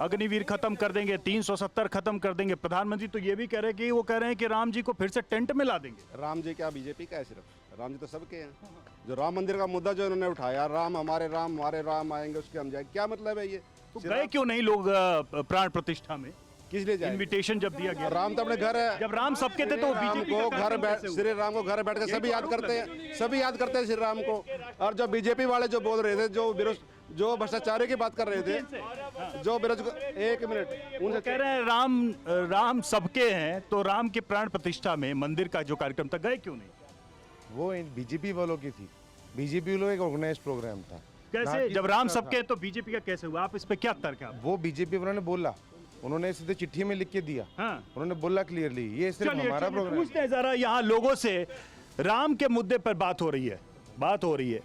अग्निवीर खत्म कर देंगे, 370 खत्म कर देंगे। प्रधानमंत्री तो ये भी कह रहे हैं कि वो कह रहे हैं कि राम जी को फिर से टेंट में ला देंगे। राम जी क्या बीजेपी का है? सिर्फ राम जी तो सबके हैं। जो राम मंदिर का मुद्दा जो इन्होंने उठाया, राम हमारे राम आएंगे उसके हम जाएंगे, क्या मतलब है ये? तो गए क्यों नहीं लोग प्राण प्रतिष्ठा में? किस लिए जाएंगे? इनविटेशन जब दिया गया, राम तो अपने घर है। जब राम सबके थे तो राम बीजेपी को का घर बैठ, श्री राम को घर बैठ के सभी याद करते हैं, सभी याद करते हैं श्री राम को। और जो बीजेपी वाले जो बोल रहे थे, जो भ्रष्टाचारी की बात कर रहे थे, जो बेरोजगार, एक मिनट, उनसे कह रहे हैं राम सबके हैं, तो राम के प्राण प्रतिष्ठा में मंदिर का जो कार्यक्रम था गए क्यों नहीं? वो बीजेपी वालों की थी, बीजेपी वालों एक ऑर्गेनाइज प्रोग्राम था। कैसे? जब राम सबके हैं तो बीजेपी का कैसे हुआ? आप इस पे क्या तर्क है? वो बीजेपी वालों ने बोला, उन्होंने सीधे चिट्ठी में लिख के दिया। हाँ। उन्होंने बोला क्लियरली, ये सिर्फ हमारा प्रोग्राम। पूछते हैं जरा यहाँ लोगों से, राम के मुद्दे पर बात हो रही है,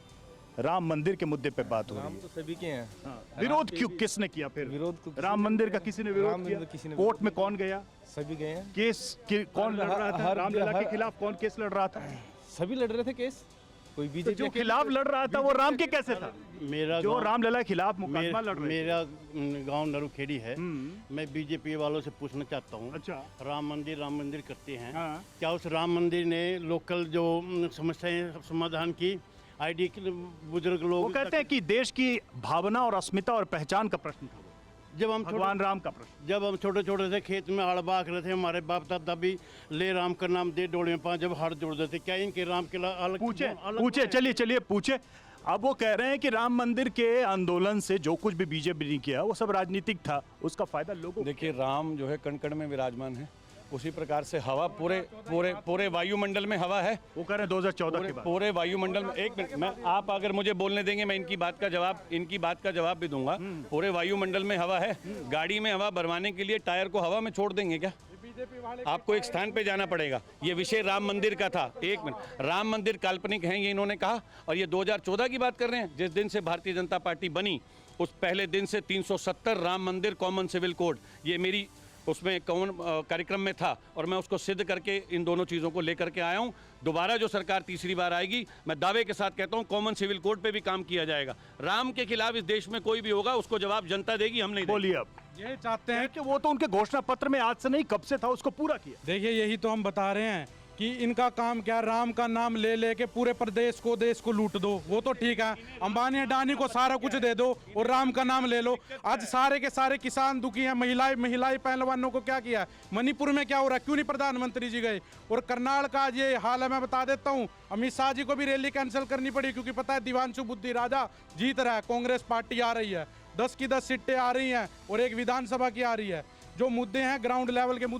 राम मंदिर के मुद्दे पे बात हो रही है। राम तो सभी के हैं। हाँ। विरोध क्यों किसने किया? फिर विरोध को राम मंदिर का किसी ने विरोध किया? कोर्ट में कौन गया? सभी गए हैं। केस कौन लड़ रहा था? रामलला के खिलाफ कौन केस लड़ रहा था? सभी लड़ रहे थे केस। कोई तो बीजेपी जो खिलाफ लड़ रहा था वो राम के कैसे था? मेरा जो रामलला के खिलाफ मुकदमा लड़ रहे मेरा गांव नरुखेड़ी है। मैं बीजेपी वालों से पूछना चाहता हूँ। अच्छा। राम मंदिर करते हैं। हाँ। क्या उस राम मंदिर ने लोकल जो समस्याएं समाधान की? आईडी बुजुर्ग वो लोग कहते हैं कि देश की भावना और अस्मिता और पहचान का प्रश्न था, जब हम भगवान राम का प्रश्न। जब हम छोटे छोटे थे, खेत में हड़ बाक रहे थे, हमारे बाप दादा भी ले राम का नाम दे डोले में पाँव जब हड़ जोड़ देते, क्या इनके राम के अलग पूछे चलिए पूछे। अब वो कह रहे हैं कि राम मंदिर के आंदोलन से जो कुछ भी बीजेपी ने किया वो सब राजनीतिक था, उसका फायदा लोगों को। देखिए, राम जो है कण कण में विराजमान है, उसी प्रकार से हवा पूरे वायुमंडल में हवा है। वो कह रहे हैं 2014 के बाद पूरे वायुमंडल में, एक मिनट, मैं आप अगर मुझे बोलने देंगे मैं इनकी बात का जवाब भी दूंगा। पूरे वायुमंडल में हवा है। गाड़ी में हवा भरवाने के लिए टायर को हवा में छोड़ देंगे क्या? आपको एक स्थान पे जाना पड़ेगा। ये विषय राम मंदिर का था। एक मिनट, राम मंदिर काल्पनिक है ये इन्होंने कहा, और ये 2014 की बात कर रहे हैं। जिस दिन से भारतीय जनता पार्टी बनी उस पहले दिन से 370 राम मंदिर कॉमन सिविल कोड, ये मेरी उसमें कौन कार्यक्रम में था, और मैं उसको सिद्ध करके इन दोनों चीज़ों को लेकर के आया हूँ। दोबारा जो सरकार तीसरी बार आएगी, मैं दावे के साथ कहता हूँ कॉमन सिविल कोड पे भी काम किया जाएगा। राम के खिलाफ इस देश में कोई भी होगा उसको जवाब जनता देगी, हम नहीं देंगे। बोलिए। अब ये चाहते हैं कि वो तो उनके घोषणा पत्र में आज से नहीं कब से था, उसको पूरा किया। देखिए, यही तो हम बता रहे हैं कि इनका काम क्या, राम का नाम ले लेके पूरे प्रदेश को देश को लूट दो। वो तो ठीक है, अंबानी अडानी को सारा कुछ दे दो और राम का नाम ले लो। आज सारे के सारे किसान दुखी हैं, महिलाएं पहलवानों को क्या किया? मणिपुर में क्या हो रहा है? क्यों नहीं प्रधानमंत्री जी गए? और करनाल का ये हाल है, मैं बता देता हूँ, अमित शाह जी को भी रैली कैंसिल करनी पड़ी, क्योंकि पता है दिवांशु बुद्धि राजा जीत रहा है, कांग्रेस पार्टी आ रही है, 10 की 10 सीटें आ रही हैं और एक विधानसभा की आ रही है। जो मुद्दे हैं ग्राउंड लेवल के मुद्दे